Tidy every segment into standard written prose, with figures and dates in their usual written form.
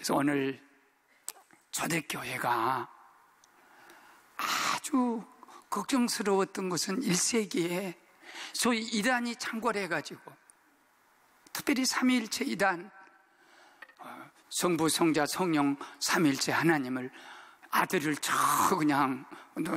그래서 오늘 초대교회가 아주 걱정스러웠던 것은 1세기에 소위 이단이 창궐해가지고, 특별히 삼위일체 이단, 성부, 성자, 성령 삼위일체 하나님을 아들을 그냥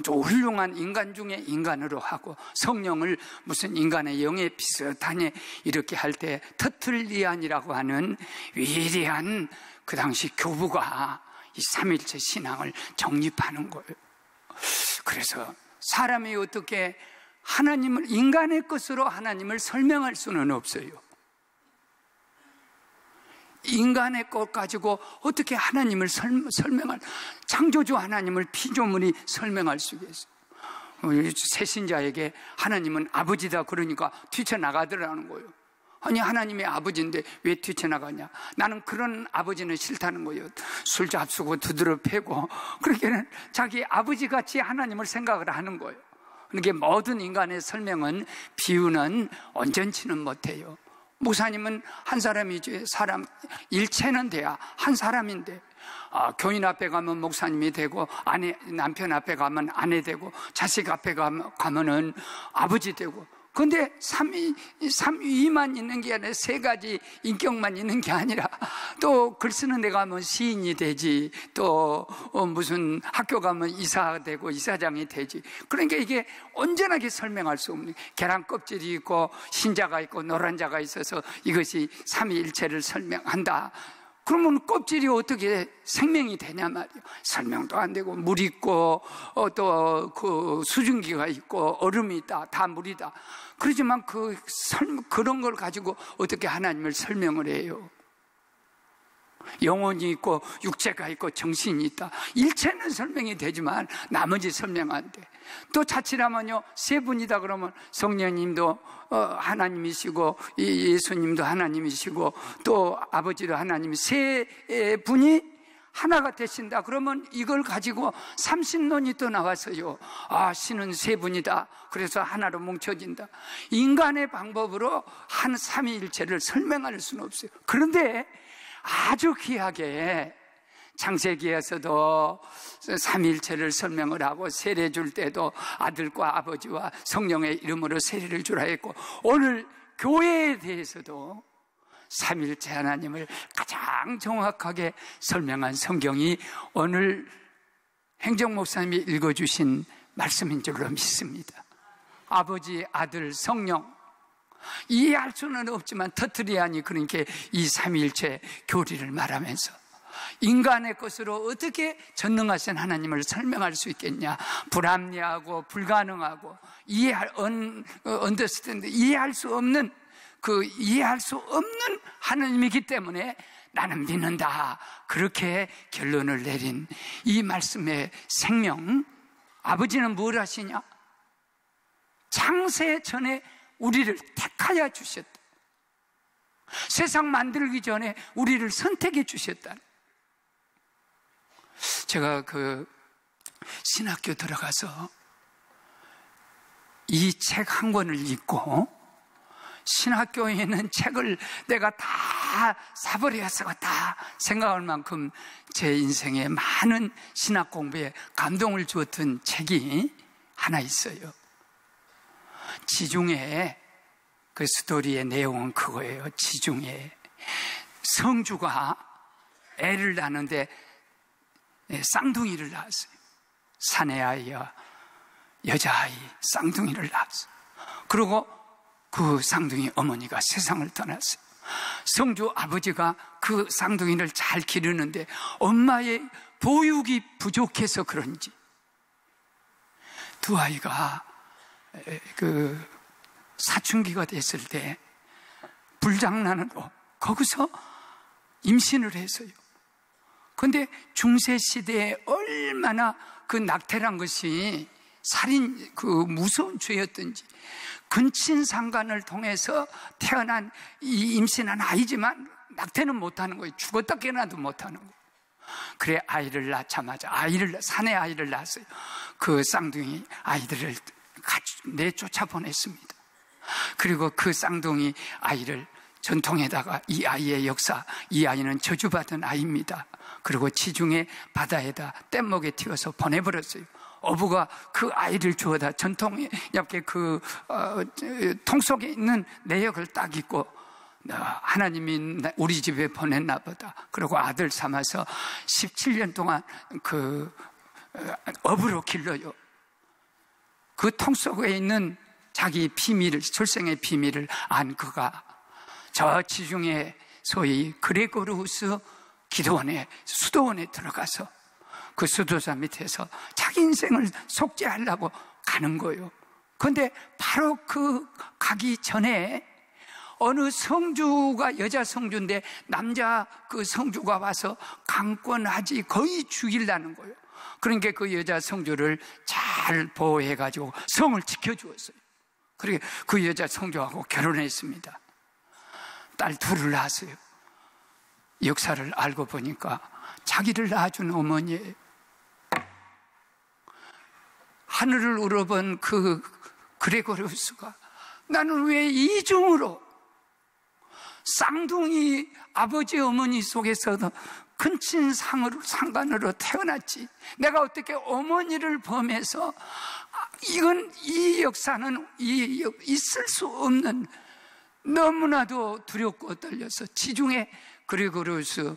훌륭한 인간 중에 인간으로 하고, 성령을 무슨 인간의 영에 비슷하니 이렇게 할 때 터틀리안이라고 하는 위대한 그 당시 교부가 이 삼위일체 신앙을 정립하는 거예요. 그래서 사람이 어떻게 하나님을, 인간의 것으로 하나님을 설명할 수는 없어요. 인간의 것 가지고 어떻게 하나님을 설명할, 창조주 하나님을 피조물이 설명할 수 있겠어요? 새신자에게 하나님은 아버지다 그러니까 뛰쳐나가더라는 거예요. 아니, 하나님의 아버지인데 왜 뛰쳐나가냐? 나는 그런 아버지는 싫다는 거예요. 술 잡수고 두드러 패고, 그렇게는 자기 아버지같이 하나님을 생각을 하는 거예요. 그러니까 모든 인간의 설명은, 비유는 온전치는 못해요. 목사님은 한 사람이지, 사람 일체는 돼야 한 사람인데, 교인 앞에 가면 목사님이 되고, 남편 앞에 가면 아내 되고, 자식 앞에 가면은 아버지 되고. 근데 삼위만 있는 게 아니라 세 가지 인격만 있는 게 아니라, 또 글 쓰는 데 가면 시인이 되지, 또 무슨 학교 가면 이사가 되고 이사장이 되지. 그러니까 이게 온전하게 설명할 수 없는, 계란 껍질이 있고 흰자가 있고 노란자가 있어서 이것이 삼위일체를 설명한다. 그러면 껍질이 어떻게 생명이 되냐 말이에요. 설명도 안 되고, 물 있고 또 그 수증기가 있고 얼음이 있다, 다 물이다. 그렇지만 그런 걸 가지고 어떻게 하나님을 설명을 해요? 영혼이 있고 육체가 있고 정신이 있다. 일체는 설명이 되지만 나머지 설명 안 돼. 또 자칫하면요, 세 분이다 그러면 성령님도 하나님이시고 예수님도 하나님이시고 또 아버지도 하나님이, 세 분이 하나가 되신다 그러면 이걸 가지고 삼신론이 또 나왔어요. 신은 세 분이다, 그래서 하나로 뭉쳐진다. 인간의 방법으로 한 삼위일체를 설명할 수는 없어요. 그런데 아주 귀하게 창세기에서도 삼위일체를 설명을 하고, 세례 줄 때도 아들과 아버지와 성령의 이름으로 세례를 주라 했고, 오늘 교회에 대해서도 삼위일체 하나님을 가장 정확하게 설명한 성경이 오늘 행정목사님이 읽어주신 말씀인 줄로 믿습니다. 아버지, 아들, 성령, 이해할 수는 없지만 터트리아니, 그러니까 이 삼위일체 교리를 말하면서 인간의 것으로 어떻게 전능하신 하나님을 설명할 수 있겠냐? 불합리하고 불가능하고 언더스탠드, 이해할 수 없는 하나님이기 때문에 나는 믿는다, 그렇게 결론을 내린 이 말씀의 생명. 아버지는 뭘 하시냐? 창세 전에 우리를 택하여 주셨다. 세상 만들기 전에 우리를 선택해 주셨다. 제가 신학교 들어가서 이 책 한 권을 읽고, 신학교에 있는 책을 내가 다 사버려서 다 생각할 만큼 제 인생에 많은 신학 공부에 감동을 주었던 책이 하나 있어요. 지중해, 그 스토리의 내용은 그거예요. 지중해 성주가 애를 낳는데 쌍둥이를 낳았어요. 사내아이와 여자아이 쌍둥이를 낳았어요. 그리고 그 쌍둥이 어머니가 세상을 떠났어요. 성주 아버지가 그 쌍둥이를 잘 기르는데 엄마의 보육이 부족해서 그런지 두 아이가 사춘기가 됐을 때 불장난으로 거기서 임신을 했어요. 그런데 중세시대에 얼마나 그 낙태란 것이 무서운 죄였던지, 근친상간을 통해서 태어난 이 임신한 아이지만 낙태는 못하는 거예요. 죽었다 깨어나도 못하는 거예요. 그래 아이를 낳자마자 사내 아이를 낳았어요. 그 쌍둥이 아이들을 내쫓아 보냈습니다. 그리고 그 쌍둥이 아이를 전통에다가 이 아이의 역사, 이 아이는 저주받은 아이입니다. 그리고 지중해 바다에다 뗏목에 튀어서 보내버렸어요. 어부가 그 아이를 주워다 전통에 옆에 통 속에 있는 내역을 딱 읽고 하나님이 우리 집에 보냈나 보다. 그리고 아들 삼아서 17년 동안 어부로 길러요. 그 통 속에 있는 자기 비밀을, 출생의 비밀을 안 그가 저 지중해 소위 그레고르우스 기도원에, 수도원에 들어가서 그 수도사 밑에서 자기 인생을 속죄하려고 가는 거예요. 그런데 바로 가기 전에 어느 성주가 여자 성주인데 남자 그 성주가 와서 강권하지 거의 죽이려는 거예요. 그러니까 그 여자 성주를 잘 보호해가지고 성을 지켜주었어요. 그리고 그 여자 성주하고 결혼했습니다. 딸 둘을 낳았어요. 역사를 알고 보니까 자기를 낳아준 어머니예요. 하늘을 우러본 그 그레고리우스가 나는 왜 이중으로 쌍둥이 아버지 어머니 속에서도 근친 상간으로 태어났지. 내가 어떻게 어머니를 범해서 이 역사는 있을 수 없는, 너무나도 두렵고 떨려서 지중해 그레고리우스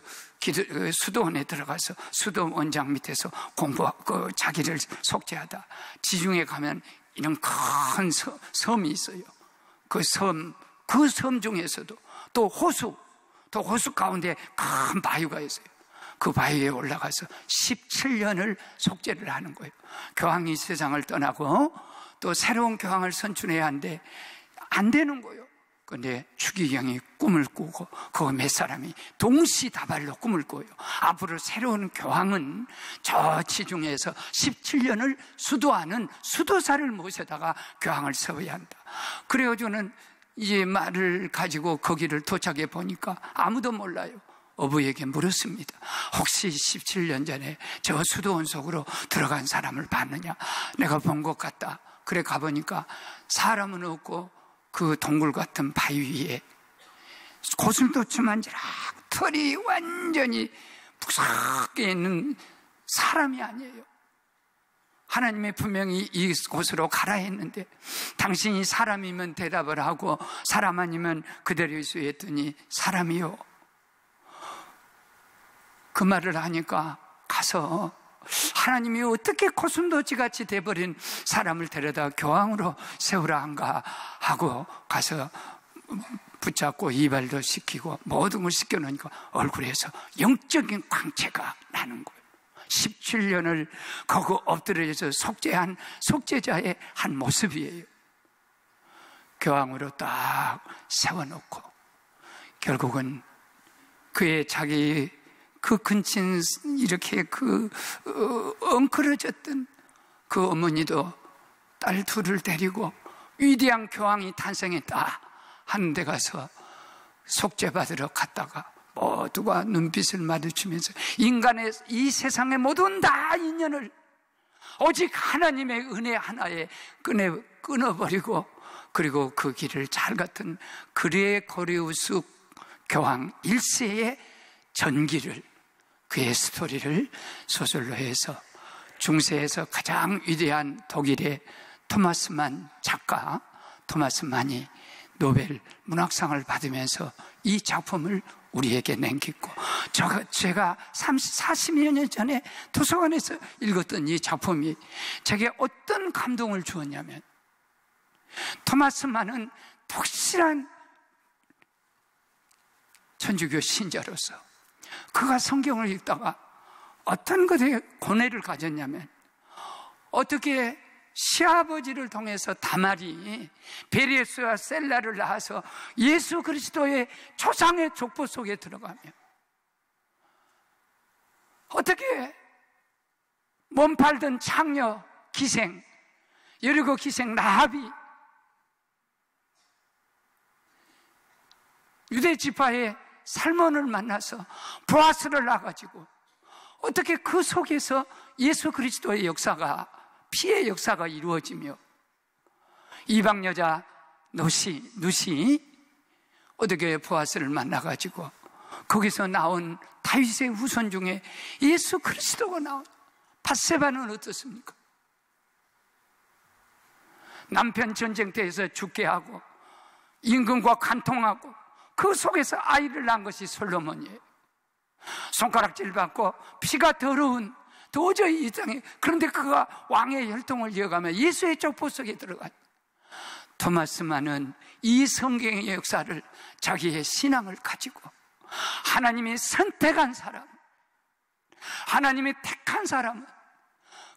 수도원에 들어가서 수도원장 밑에서 공부하고 자기를 속죄하다. 지중해 가면 이런 큰 섬이 있어요. 그 섬 중에서도 또 호수 가운데 큰 바위가 있어요. 그 바위에 올라가서 17년을 속죄를 하는 거예요. 교황이 세상을 떠나고 또 새로운 교황을 선출해야 하는데 안 되는 거예요. 그런데 추기경이 꿈을 꾸고 그 몇 사람이 동시다발로 꿈을 꿔요. 앞으로 새로운 교황은 저 지중해에서 17년을 수도하는 수도사를 모셔다가 교황을 세워야 한다. 그래가지고는 이제 말을 가지고 거기를 도착해 보니까 아무도 몰라요. 어부에게 물었습니다. 혹시 17년 전에 저 수도원 속으로 들어간 사람을 봤느냐? 내가 본 것 같다. 그래 가보니까 사람은 없고 그 동굴 같은 바위 위에 고슴도치만지락 털이 완전히 푸석해 있는 사람이 아니에요. 하나님이 분명히 이곳으로 가라 했는데 당신이 사람이면 대답을 하고 사람 아니면 그대로 있으 했더니 사람이요. 그 말을 하니까 가서 하나님이 어떻게 고슴도치같이 돼버린 사람을 데려다 교황으로 세우라 한가 하고 가서 붙잡고 이발도 시키고 모든 걸 시켜놓으니까 얼굴에서 영적인 광채가 나는 거예요. 17년을 거기 엎드려서 속죄한 속죄자의 한 모습이에요. 교황으로 딱 세워놓고 결국은 그의 자기 그 근친 이렇게 엉클어졌던 그 어머니도 딸 둘을 데리고 위대한 교황이 탄생했다 하는 데 가서 속죄받으러 갔다가 모두가 눈빛을 마주치면서 인간의 이 세상의 모든 다 인연을 오직 하나님의 은혜 하나에 끊어버리고 그리고 그 길을 잘 갔던 그레고리우스 교황 1세의 전기를, 그의 스토리를 소설로 해서 중세에서 가장 위대한 독일의 토마스만 작가, 토마스만이 노벨 문학상을 받으면서 이 작품을 우리에게 남겼고, 제가 40여 년 전에 도서관에서 읽었던 이 작품이 제게 어떤 감동을 주었냐면, 토마스만은 독실한 천주교 신자로서 그가 성경을 읽다가 어떤 것에 고뇌를 가졌냐면, 어떻게 시아버지를 통해서 다말이 베레스와 셀라를 낳아서 예수 그리스도의 초상의 족보 속에 들어가며 어떻게 몸 팔던 창녀 기생, 여리고 기생 라합이 유대 지파의 살몬을 만나서 보아스를 낳아가지고 어떻게 그 속에서 예수 그리스도의 역사가, 피의 역사가 이루어지며 이방 여자 누시 어떻게 보아스를 만나가지고 거기서 나온 다윗의 후손 중에 예수 그리스도가 나온 밧세바는 어떻습니까? 남편 전쟁터에서 죽게 하고 임금과 간통하고 그 속에서 아이를 낳은 것이 솔로몬이에요. 손가락질 받고 피가 더러운 도저히 이 땅에, 그런데 그가 왕의 혈통을 이어가며 예수의 족보 속에 들어가요. 토마스만은 이 성경의 역사를 자기의 신앙을 가지고 하나님이 선택한 사람, 하나님이 택한 사람은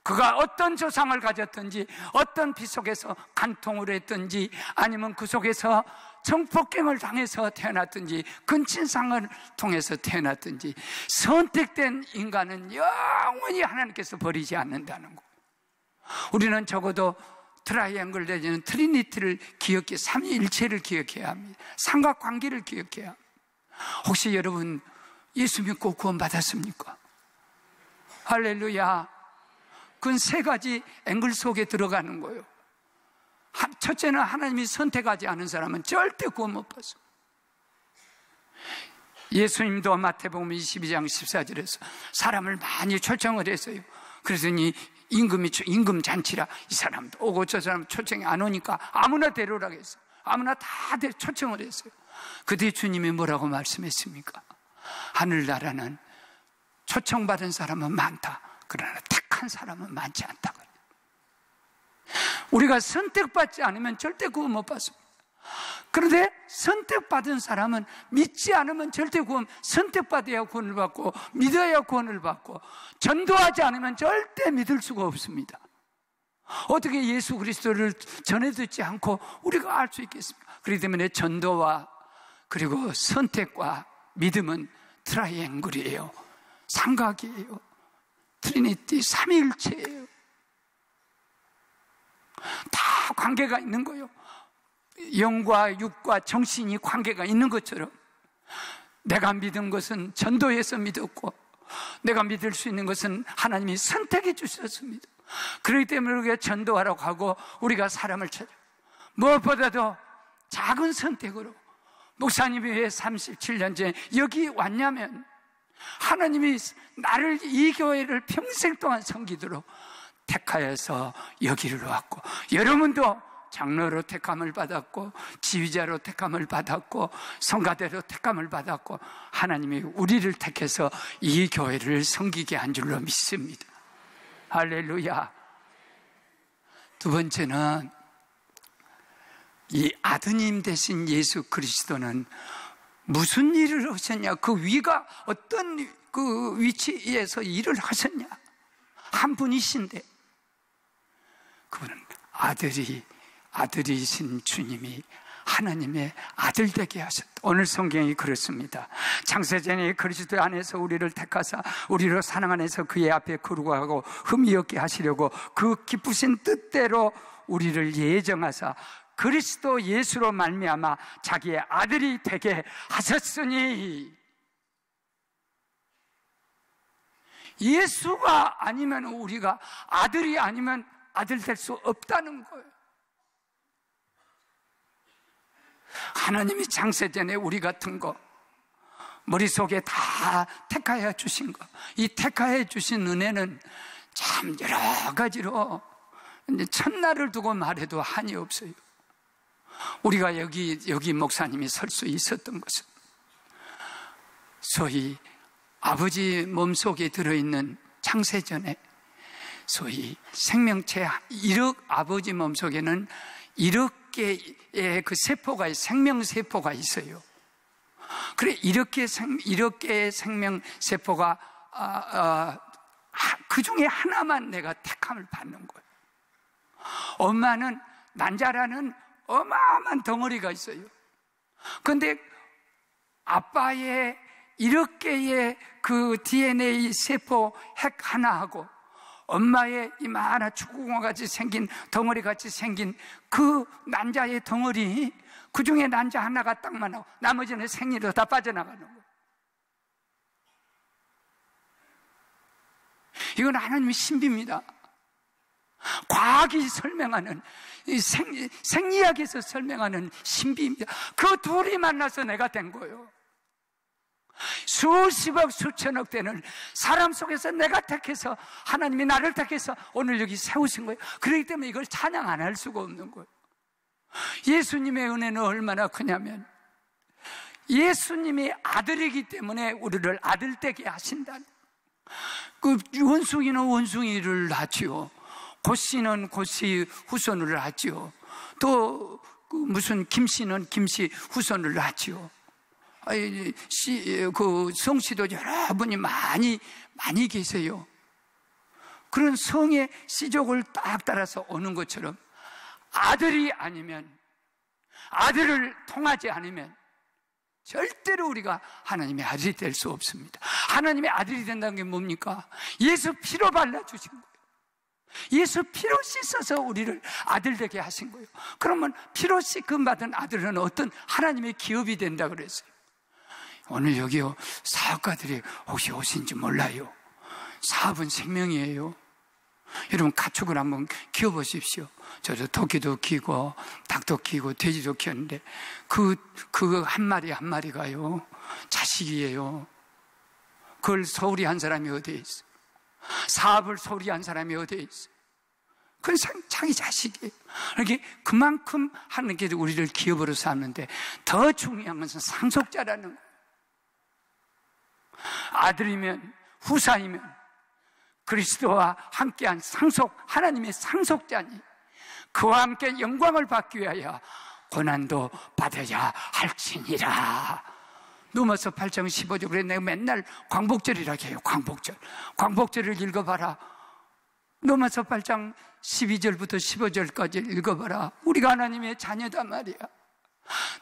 그가 어떤 조상을 가졌든지 어떤 피 속에서 간통을 했든지 아니면 그 속에서 성폭행을 당해서 태어났든지 근친상을 통해서 태어났든지 선택된 인간은 영원히 하나님께서 버리지 않는다는 거. 우리는 적어도 트라이앵글 내지는 트리니티를 기억해, 삼위일체를 기억해야 합니다. 삼각관계를 기억해야 합니다. 혹시 여러분 예수 믿고 구원받았습니까? 할렐루야. 그건 세 가지 앵글 속에 들어가는 거예요. 첫째는 하나님이 선택하지 않은 사람은 절대 구원 못 받습니다. 예수님도 마태복음 22장 14절에서 사람을 많이 초청을 했어요. 그랬더니 임금 잔치라 이 사람도 오고 저 사람 초청이 안 오니까 아무나 데려오라고 했어요. 아무나 다 초청을 했어요. 그때 주님이 뭐라고 말씀했습니까? 하늘나라는 초청받은 사람은 많다. 그러나 택한 사람은 많지 않다고. 우리가 선택받지 않으면 절대 구원 못 받습니다. 그런데 선택받은 사람은 믿지 않으면 절대 선택받아야 구원을 받고 믿어야 구원을 받고 전도하지 않으면 절대 믿을 수가 없습니다. 어떻게 예수 그리스도를 전해듣지 않고 우리가 알 수 있겠습니까? 그렇기 때문에 전도와 그리고 선택과 믿음은 트라이앵글이에요. 삼각이에요. 트리니티, 삼위일체예요. 다 관계가 있는 거예요. 영과 육과 정신이 관계가 있는 것처럼 내가 믿은 것은 전도해서 믿었고 내가 믿을 수 있는 것은 하나님이 선택해 주셨습니다. 그렇기 때문에 우리가 전도하라고 하고 우리가 사람을 찾아요. 무엇보다도 작은 선택으로 목사님이 왜 37년 전에 여기 왔냐면 하나님이 나를 이 교회를 평생 동안 섬기도록 택하여서 여기를 왔고 여러분도 장로로 택함을 받았고 지휘자로 택함을 받았고 성가대로 택함을 받았고 하나님이 우리를 택해서 이 교회를 섬기게 한 줄로 믿습니다. 할렐루야. 두 번째는 이 아드님 되신 예수 그리스도는 무슨 일을 하셨냐? 그 위가 어떤 그 위치에서 일을 하셨냐? 한 분이신데 그분은 아들이신 주님이 하나님의 아들 되게 하셨다. 오늘 성경이 그렇습니다. 창세전에 그리스도 안에서 우리를 택하사 우리로 사랑 안에서 그의 앞에 거룩하고 흠이 없게 하시려고 그 기쁘신 뜻대로 우리를 예정하사 그리스도 예수로 말미암아 자기의 아들이 되게 하셨으니 예수가 아니면 우리가 아들이 아니면 아들 될 수 없다는 거예요. 하나님이 창세전에 우리 같은 거 머릿속에 다 택하여 주신 거, 이 택하여 주신 은혜는 참 여러 가지로 이제 첫날을 두고 말해도 한이 없어요. 우리가 여기 목사님이 설 수 있었던 것은 소위 아버지 몸속에 들어있는 창세전에 소위 생명체 1억 아버지 몸속에는 1억 개의 그 세포가 생명세포가 있어요. 그래 1억 개의 생명세포가 그 중에 하나만 내가 택함을 받는 거예요. 엄마는 난자라는 어마어마한 덩어리가 있어요. 그런데 아빠의 1억 개의 그 DNA 세포 핵 하나하고 엄마의 이만한 축구공같이 생긴 덩어리같이 생긴 그 난자의 덩어리, 그 중에 난자 하나가 딱만 나고 나머지는 생리로 다 빠져나가는 거예요. 이건 하나님의 신비입니다. 과학이 설명하는, 생리학에서 설명하는 신비입니다. 그 둘이 만나서 내가 된 거예요. 수십억 수천억 되는 사람 속에서 내가 택해서, 하나님이 나를 택해서 오늘 여기 세우신 거예요. 그렇기 때문에 이걸 찬양 안 할 수가 없는 거예요. 예수님의 은혜는 얼마나 크냐면, 예수님이 아들이기 때문에 우리를 아들 되게 하신다는, 그 원숭이는 원숭이를 낳지요, 고씨는 고씨 후손을 낳지요, 또 무슨 김씨는 김씨 후손을 낳지요. 그 성씨도 여러분이 많이 계세요. 그런 성의 씨족을 딱 따라서 오는 것처럼 아들이 아니면, 아들을 통하지 않으면 절대로 우리가 하나님의 아들이 될 수 없습니다. 하나님의 아들이 된다는 게 뭡니까? 예수 피로 발라주신 거예요. 예수 피로 씻어서 우리를 아들 되게 하신 거예요. 그러면 피로 씻음 받은 아들은 어떤 하나님의 기업이 된다 그랬어요. 오늘 여기요, 사업가들이 혹시 오신지 몰라요. 사업은 생명이에요. 여러분, 가축을 한번 키워보십시오. 저도 토끼도 키고 닭도 키고 돼지도 키웠는데 그 한 마리 한 마리가요, 자식이에요. 그걸 소홀히 한 사람이 어디에 있어? 사업을 소홀히 한 사람이 어디에 있어? 그건 자기 자식이에요. 이렇게 그만큼 하나님께서 우리를 기업으로 삼는데, 더 중요한 것은 상속자라는 거예요. 아들이면, 후사이면 그리스도와 함께한 상속, 하나님의 상속자니 그와 함께 영광을 받기 위하여 고난도 받아야 할지니라. 누가서 8장 15절. 그래, 내가 맨날 광복절이라 해요. 광복절을 읽어봐라. 누가서 8장 12절부터 15절까지 읽어봐라. 우리가 하나님의 자녀다 말이야.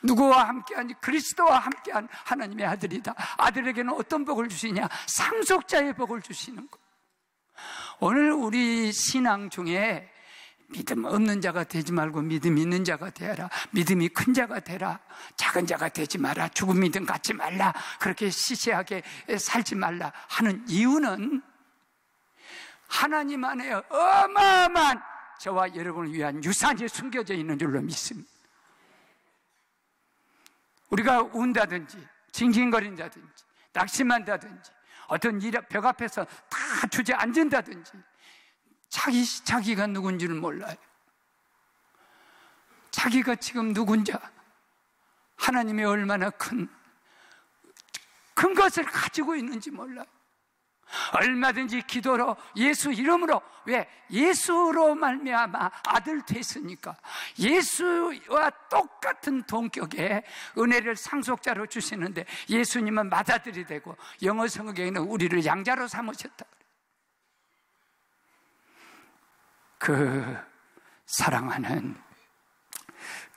누구와 함께하니? 그리스도와 함께한 하나님의 아들이다. 아들에게는 어떤 복을 주시냐? 상속자의 복을 주시는 것. 오늘 우리 신앙 중에 믿음 없는 자가 되지 말고 믿음 있는 자가 되어라. 믿음이 큰 자가 되라. 작은 자가 되지 마라. 죽은 믿음 갖지 말라. 그렇게 시시하게 살지 말라 하는 이유는 하나님 안에 어마어마한 저와 여러분을 위한 유산이 숨겨져 있는 줄로 믿습니다. 우리가 운다든지 징징거린다든지 낙심한다든지 어떤 벽 앞에서 다 주저앉은다든지 자기가 누군지를 몰라요. 자기가 지금 누군지, 하나님이 얼마나 큰 것을 가지고 있는지 몰라요. 얼마든지 기도로, 예수 이름으로, 왜? 예수로 말미암아 아들 됐으니까 예수와 똑같은 동격의 은혜를 상속자로 주시는데, 예수님은 맏아들이 되고 영어 성경에는 우리를 양자로 삼으셨다. 그 사랑하는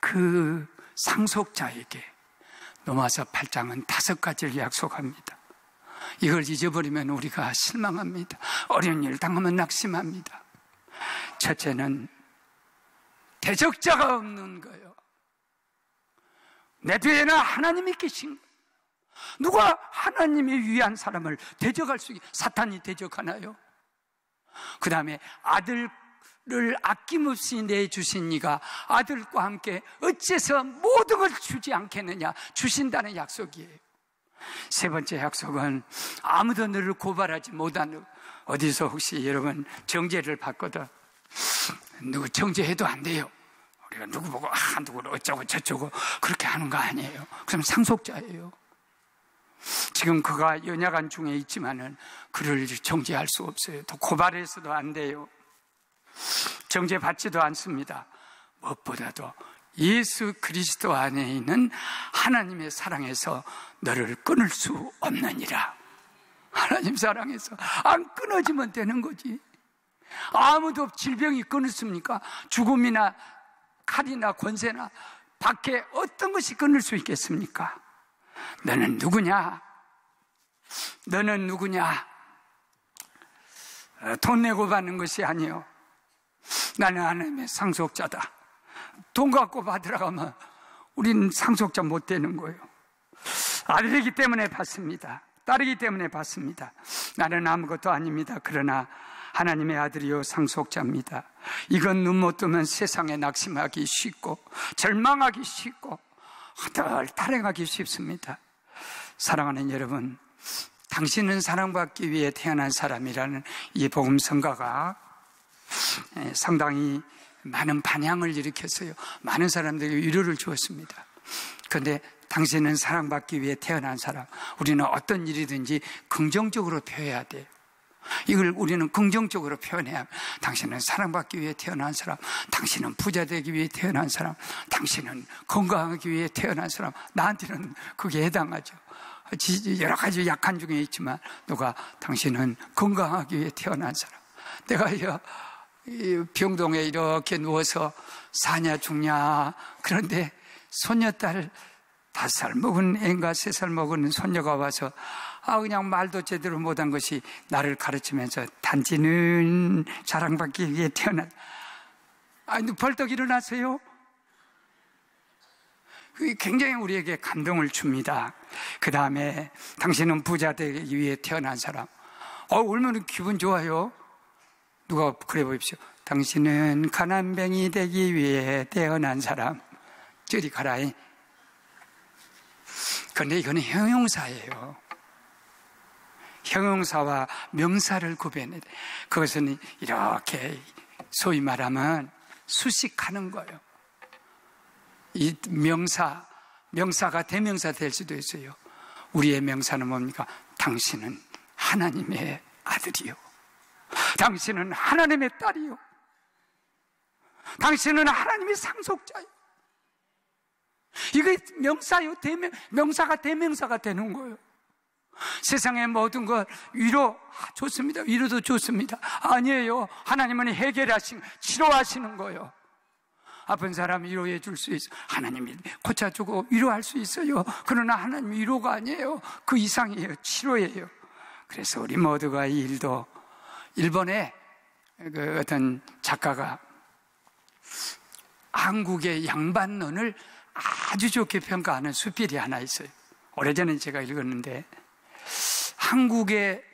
그 상속자에게 로마서 8장은 5가지를 약속합니다. 이걸 잊어버리면 우리가 실망합니다. 어려운 일을 당하면 낙심합니다. 첫째는 대적자가 없는 거예요. 내 뒤에는 하나님이 계신 거예요. 누가 하나님이 위한 사람을 대적할 수 있게? 사탄이 대적하나요? 그 다음에 아들을 아낌없이 내주신 이가 아들과 함께 어째서 모든 걸 주지 않겠느냐? 주신다는 약속이에요. 세 번째 약속은 아무도 너를 고발하지 못하는, 어디서 혹시 여러분 정죄를 받거든, 누구 정죄해도 안 돼요. 우리가 누구 보고 누구를 어쩌고 저쩌고 그렇게 하는 거 아니에요. 그럼 상속자예요. 지금 그가 연약한 중에 있지만은 그를 정죄할 수 없어요. 또 고발해서도 안 돼요. 정죄받지도 않습니다. 무엇보다도 예수 그리스도 안에 있는 하나님의 사랑에서 너를 끊을 수 없느니라. 하나님 사랑에서 안 끊어지면 되는 거지. 아무도 질병이 끊었습니까? 죽음이나 칼이나 권세나 밖에 어떤 것이 끊을 수 있겠습니까? 너는 누구냐? 너는 누구냐? 돈 내고 받는 것이 아니요, 나는 하나님의 상속자다. 돈 갖고 받으러 가면 우리는 상속자 못 되는 거예요. 아들이기 때문에 받습니다. 딸이기 때문에 받습니다. 나는 아무것도 아닙니다. 그러나 하나님의 아들이요 상속자입니다. 이건 눈 못 뜨면 세상에 낙심하기 쉽고 절망하기 쉽고 허덜타령하기 쉽습니다. 사랑하는 여러분, 당신은 사랑받기 위해 태어난 사람이라는 이 복음성가가 상당히 많은 반향을 일으켰어요. 많은 사람들에게 위로를 주었습니다. 그런데 당신은 사랑받기 위해 태어난 사람, 우리는 어떤 일이든지 긍정적으로 표해야 돼요. 이걸 우리는 긍정적으로 표현해야 합니다. 당신은 사랑받기 위해 태어난 사람, 당신은 부자 되기 위해 태어난 사람, 당신은 건강하기 위해 태어난 사람. 나한테는 그게 해당하죠. 여러 가지 약한 중에 있지만 누가 당신은 건강하기 위해 태어난 사람. 내가 병동에 이렇게 누워서 사냐 죽냐, 그런데 손녀딸 5살 먹은 애인가 3살 먹은 손녀가 와서 그냥 말도 제대로 못한 것이 나를 가르치면서 단지는 사랑받기 위해 태어난, 벌떡 일어나세요. 그게 굉장히 우리에게 감동을 줍니다. 그 다음에 당신은 부자 되기 위해 태어난 사람. 얼마나 기분 좋아요. 누가 그래 보십시오. 당신은 가난뱅이 되기 위해 태어난 사람. 저리 가라잉. 그런데 이거는 형용사예요. 형용사와 명사를 구별해야 돼. 그것은 이렇게 소위 말하면 수식하는 거예요. 이 명사가 대명사 될 수도 있어요. 우리의 명사는 뭡니까? 당신은 하나님의 아들이요, 당신은 하나님의 딸이요, 당신은 하나님의 상속자요. 이게 명사요, 명사가 대명사가 되는 거예요. 세상의 모든 것 위로 좋습니다. 위로도 좋습니다. 아니에요. 하나님은 해결하시는, 치료하시는 거예요. 아픈 사람 위로해 줄 수 있어요. 하나님이 고쳐주고 위로할 수 있어요. 그러나 하나님 위로가 아니에요. 그 이상이에요. 치료예요. 그래서 우리 모두가 이 일도, 일본의 그 어떤 작가가 한국의 양반론을 아주 좋게 평가하는 수필이 하나 있어요. 오래전에 제가 읽었는데, 한국의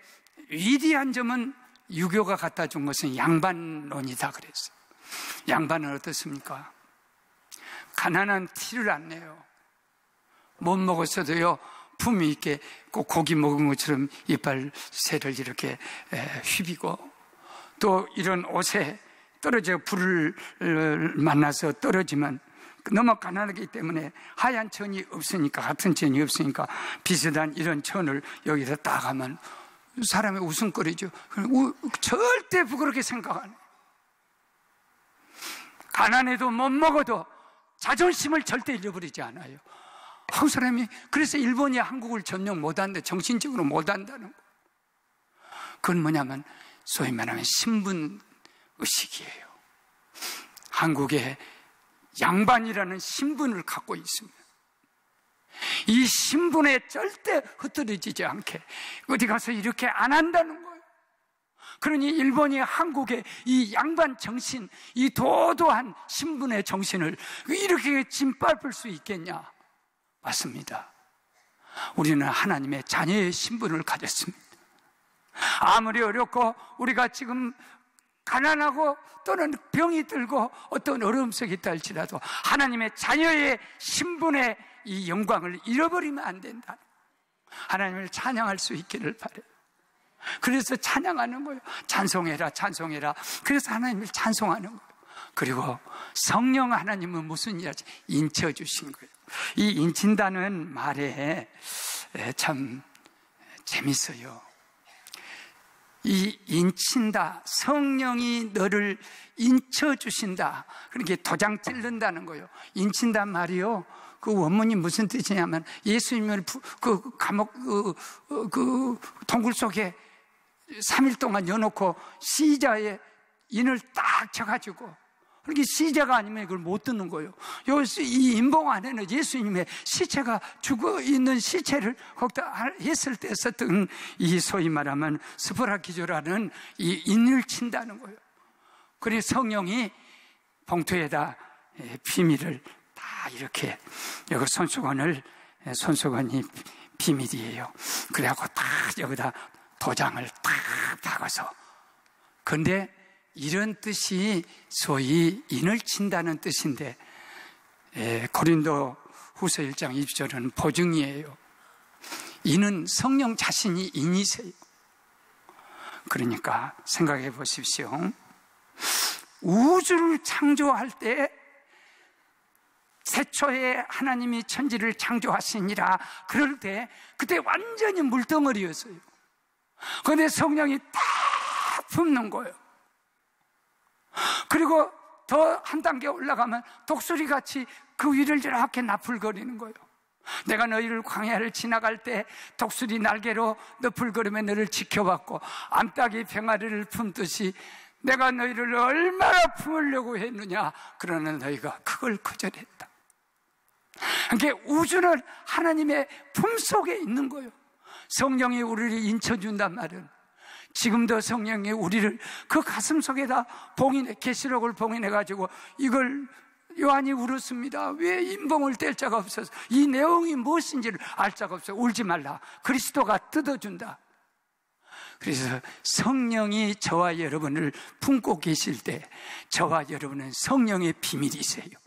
위대한 점은 유교가 갖다 준 것은 양반론이다 그랬어요. 양반은 어떻습니까? 가난한 티를 안 내요. 못 먹었어도요, 품위 있게 꼭 고기 먹은 것처럼 이빨새를 이렇게 휘비고, 또 이런 옷에 떨어져 불을 만나서 떨어지면 너무 가난하기 때문에 하얀 천이 없으니까, 같은 천이 없으니까 비슷한 이런 천을 여기다 딱 하면 사람이 웃음거리죠. 절대 부끄럽게 생각 안 해요. 가난해도 못 먹어도 자존심을 절대 잃어버리지 않아요. 한국 사람이, 그래서 일본이 한국을 점령 못한다, 정신적으로 못한다는 거. 그건 뭐냐면 소위 말하면 신분의식이에요. 한국에 양반이라는 신분을 갖고 있습니다. 이 신분에 절대 흐트러지지 않게 어디 가서 이렇게 안 한다는 거예요. 그러니 일본이 한국의 이 양반 정신, 이 도도한 신분의 정신을 이렇게 짓밟을 수 있겠냐? 맞습니다. 우리는 하나님의 자녀의 신분을 가졌습니다. 아무리 어렵고 우리가 지금 가난하고 또는 병이 들고 어떤 어려움 속에 있다 할지라도 하나님의 자녀의 신분의 이 영광을 잃어버리면 안 된다. 하나님을 찬양할 수 있기를 바라요. 그래서 찬양하는 거예요. 찬송해라, 찬송해라. 그래서 하나님을 찬송하는 거예요. 그리고 성령 하나님은 무슨 일하지? 인쳐주신 거예요. 이 인친다는 말에 참 재밌어요. 이 인친다, 성령이 너를 인쳐주신다. 그렇게 도장 찔른다는 거예요. 인친단 말이요, 그 원문이 무슨 뜻이냐면 예수님을 그 감옥 그 동굴 속에 3일 동안 여놓고 시자의 인을 딱 쳐가지고, 그렇게 시자가 아니면 이걸 못 듣는 거예요. 이 인봉 안에는 예수님의 시체가 죽어 있는 시체를 거기다 했을 때 썼던 이 소위 말하면 스포라키조라는 이 인을 친다는 거예요. 그래서 성령이 봉투에다 비밀을 다 이렇게, 여기 손수건이 비밀이에요. 그래갖고 딱 여기다 도장을 딱 박아서 그런데 이런 뜻이 소위 인을 친다는 뜻인데, 고린도 후서 1장 20절은 보증이에요. 인은 성령 자신이 인이세요. 그러니까 생각해 보십시오. 우주를 창조할 때 태초에 하나님이 천지를 창조하시니라 그럴 때 그때 완전히 물덩어리였어요. 그런데 성령이 딱 품는 거예요. 그리고 더 한 단계 올라가면 독수리같이 그 위를 이렇게 나풀거리는 거예요. 내가 너희를 광야를 지나갈 때 독수리 날개로 너풀거리며 너를 지켜봤고 암탉이 병아리를 품듯이 내가 너희를 얼마나 품으려고 했느냐, 그러나 너희가 그걸 거절했다. 그러니까 우주는 하나님의 품속에 있는 거예요. 성령이 우리를 인쳐준단 말은 지금도 성령이 우리를 그 가슴 속에다 봉인해, 계시록을 봉인해가지고 이걸 요한이 울었습니다. 왜 인봉을 뗄 자가 없어서 이 내용이 무엇인지를 알 자가 없어요. 울지 말라. 그리스도가 뜯어준다. 그래서 성령이 저와 여러분을 품고 계실 때 저와 여러분은 성령의 비밀이세요.